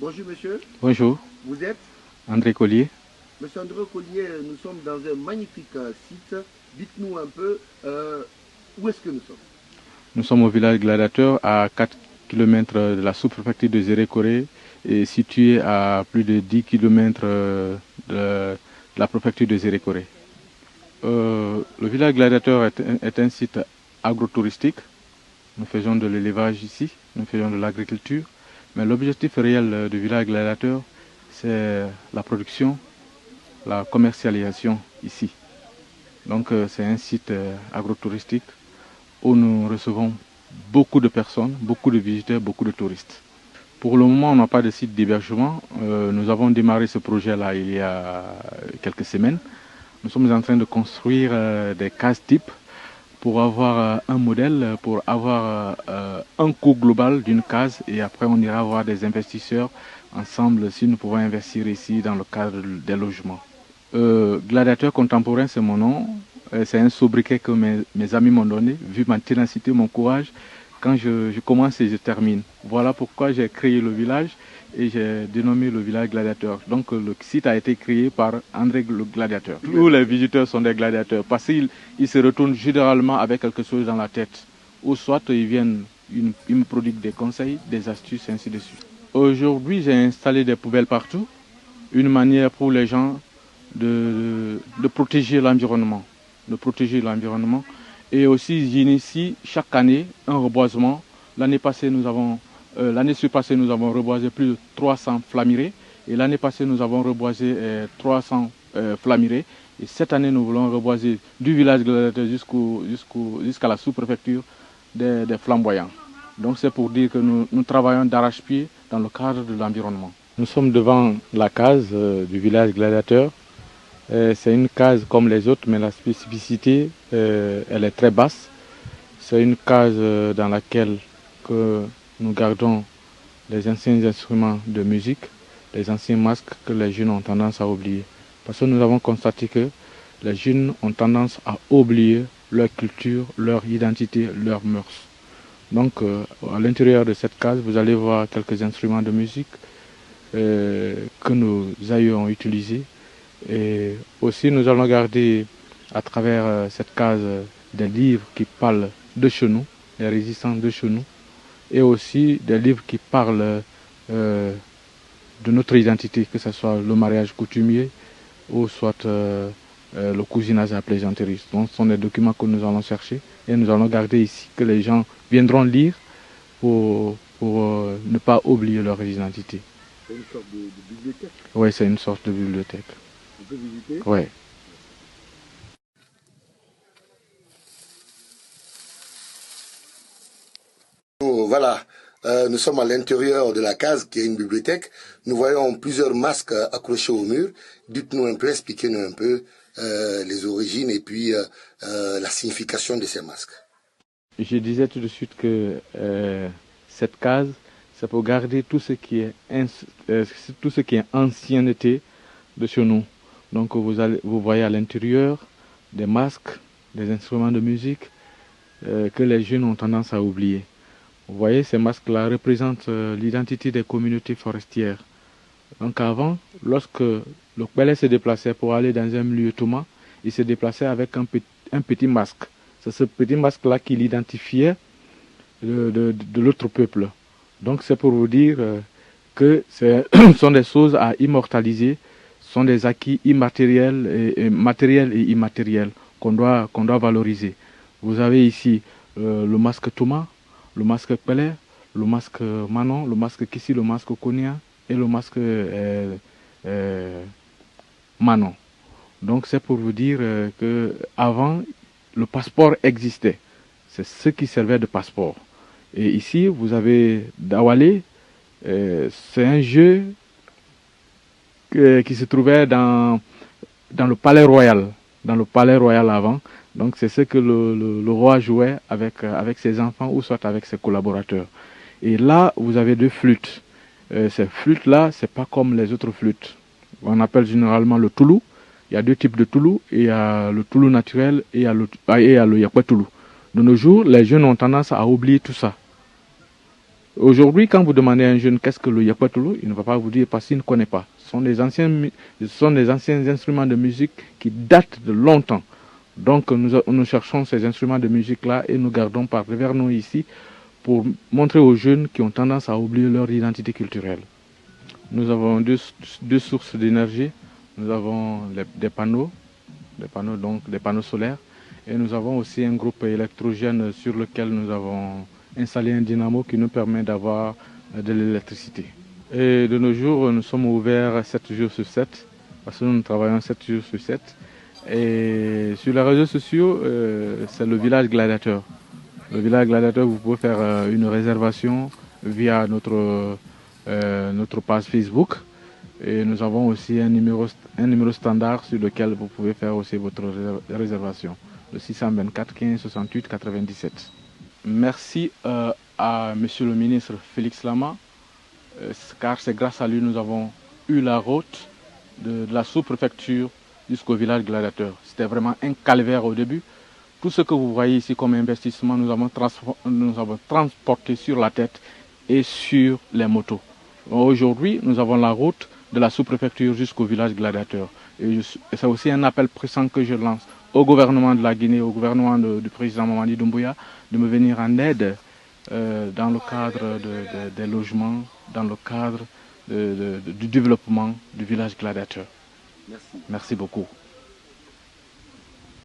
Bonjour monsieur, Bonjour, vous êtes André Collier. Monsieur André Collier, nous sommes dans un magnifique site. Dites-nous un peu où est-ce que nous sommes. Nous sommes au village Gladiateur à 4 km de la sous-préfecture de Zérékoré et situé à plus de 10 km de la préfecture de Zérékoré. Le village Gladiateur est un site agro-touristique. Nous faisons de l'élevage ici, nous faisons de l'agriculture. Mais l'objectif réel du village Gladiateur, c'est la production, la commercialisation ici. Donc c'est un site agro-touristique où nous recevons beaucoup de personnes, beaucoup de visiteurs, beaucoup de touristes. Pour le moment, on n'a pas de site d'hébergement. Nous avons démarré ce projet-là il y a quelques semaines. Nous sommes en train de construire des cases types pour avoir un modèle, pour avoir un coût global d'une case et après on ira voir des investisseurs ensemble si nous pouvons investir ici dans le cadre des logements. Gladiateur contemporain, c'est mon nom. C'est un sobriquet que mes amis m'ont donné, vu ma ténacité, mon courage. Quand je commence et je termine. Voilà pourquoi j'ai créé le village et j'ai dénommé le village Gladiateur. Donc le site a été créé par André le Gladiateur. Tous les visiteurs sont des gladiateurs parce qu'ils se retournent généralement avec quelque chose dans la tête. Ou soit ils viennent, ils me prodiguent des conseils, des astuces, ainsi de suite. Aujourd'hui, j'ai installé des poubelles partout. Une manière pour les gens de protéger l'environnement. De protéger l'environnement. Et aussi, j'initie chaque année un reboisement. L'année passée, l'année surpassée, nous avons reboisé plus de 300 flamirés. Et l'année passée, nous avons reboisé 300 flamirés. Et cette année, nous voulons reboiser du village Gladiateur jusqu'à la sous-préfecture des flamboyants. Donc c'est pour dire que nous travaillons d'arrache-pied dans le cadre de l'environnement. Nous sommes devant la case du village Gladiateur. C'est une case comme les autres, mais la spécificité, elle est très basse. C'est une case dans laquelle que nous gardons les anciens instruments de musique, les anciens masques que les jeunes ont tendance à oublier. Parce que nous avons constaté que les jeunes ont tendance à oublier leur culture, leur identité, leurs mœurs. Donc à l'intérieur de cette case, vous allez voir quelques instruments de musique que nos aïeux ont utilisés. Et aussi nous allons garder à travers cette case des livres qui parlent de chez nous, les résistants de chez nous, et aussi des livres qui parlent de notre identité, que ce soit le mariage coutumier ou soit le cousinage à la plaisanterie. Donc ce sont des documents que nous allons chercher et nous allons garder ici, que les gens viendront lire pour ne pas oublier leur identité. C'est une sorte de bibliothèque. Oui, c'est une sorte de bibliothèque. On peut visiter. Oui. Voilà, nous sommes à l'intérieur de la case qui est une bibliothèque. Nous voyons plusieurs masques accrochés au mur. Dites-nous un peu, expliquez-nous un peu les origines et puis la signification de ces masques. Je disais tout de suite que cette case, c'est pour garder tout ce qui est ancienneté de chez nous. Donc vous voyez à l'intérieur des masques, des instruments de musique que les jeunes ont tendance à oublier. Vous voyez, ces masques-là représentent l'identité des communautés forestières. Donc avant, lorsque le Pelé se déplaçait pour aller dans un lieu thomas, il se déplaçait avec un petit masque. C'est ce petit masque-là qui l'identifiait de l'autre peuple. Donc c'est pour vous dire que ce sont des choses à immortaliser, ce sont des acquis immatériels et matériels et immatériels qu'on doit valoriser. Vous avez ici le masque Thomas, le masque Pelé, le masque Manon, le masque Kissi, le masque Konya et le masque Manon. Donc c'est pour vous dire que avant le passeport existait. C'est ce qui servait de passeport. Et ici, vous avez Dawale. C'est un jeu qui se trouvait dans le palais royal. Dans le palais royal avant. Donc c'est ce que le roi jouait avec ses enfants ou soit avec ses collaborateurs. Et là, vous avez deux flûtes. Ces flûtes-là, c'est pas comme les autres flûtes. On appelle généralement le toulou. Il y a deux types de toulou. Il y a le toulou naturel et il y a le yakwa toulou. De nos jours, les jeunes ont tendance à oublier tout ça. Aujourd'hui, quand vous demandez à un jeune qu'est-ce que le Yapatulu, il ne va pas vous dire parce qu'il ne connaît pas. Ce sont des anciens instruments de musique qui datent de longtemps. Donc nous cherchons ces instruments de musique-là et nous gardons par devers nous ici pour montrer aux jeunes qui ont tendance à oublier leur identité culturelle. Nous avons deux sources d'énergie. Nous avons des panneaux, donc des panneaux solaires. Et nous avons aussi un groupe électrogène sur lequel nous avons installé un dynamo qui nous permet d'avoir de l'électricité. Et de nos jours, nous sommes ouverts 7 jours sur 7, parce que nous travaillons 7 jours sur 7. Et sur les réseaux sociaux, c'est le village gladiateur. Le village gladiateur, vous pouvez faire une réservation via notre page Facebook. Et nous avons aussi un numéro standard sur lequel vous pouvez faire aussi votre réservation. Le 624 15 68 97. Merci à Monsieur le ministre Félix Lama, car c'est grâce à lui que nous avons eu la route de la sous-préfecture jusqu'au village gladiateur. C'était vraiment un calvaire au début. Tout ce que vous voyez ici comme investissement, nous avons transporté sur la tête et sur les motos. Aujourd'hui, nous avons la route de la sous-préfecture jusqu'au village gladiateur. Et c'est aussi un appel pressant que je lance au gouvernement de la Guinée, au gouvernement du président Mamadi Doumbouya, de me venir en aide dans le cadre des logements, dans le cadre du développement du village gladiateur. Merci beaucoup.